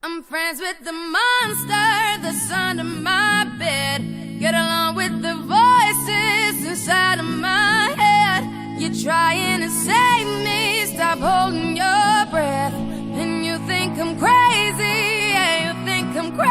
I'm friends with the monster that's under my bed. Get along with the voices inside of my head. You're trying to save me, stop holding your breath. And you think I'm crazy, yeah, you think I'm crazy.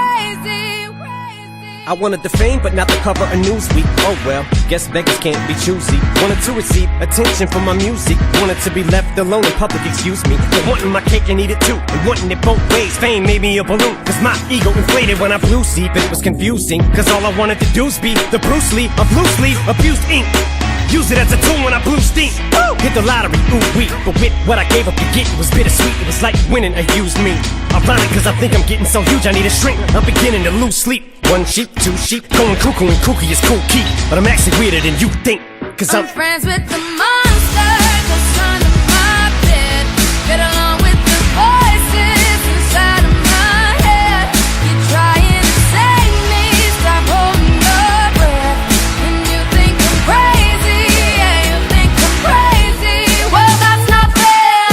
I wanted the fame, but not the cover of Newsweek. Oh well, guess beggars can't be choosy. Wanted to receive attention from my music. Wanted to be left alone in public, excuse me. But wanting my cake and eat it too, and wanting it both ways. Fame made me a balloon, cause my ego inflated when I flew sleep. It was confusing, cause all I wanted to do was be the Bruce Lee of loose leaf, abused ink. Use it as a tool when I blew steam. Woo! Hit the lottery, ooh wee. But with what I gave up to get, it was bittersweet. It was like winning a used me. Ironic, cause I think I'm getting so huge I need a shrink. I'm beginning to lose sleep. One sheep, two sheep, going cuckoo and kooky is cool key. But I'm actually weirder than you think, cause I'm friends with the monster that's under my bed. Get along with the voices inside of my head. You're trying to save me, stop holding your breath. And you think I'm crazy, yeah, you think I'm crazy. Well, that's not fair.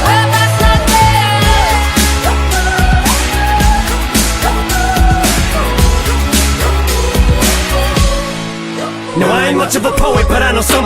Well, that's not fair. No, I ain't much of a poet, but I know somebody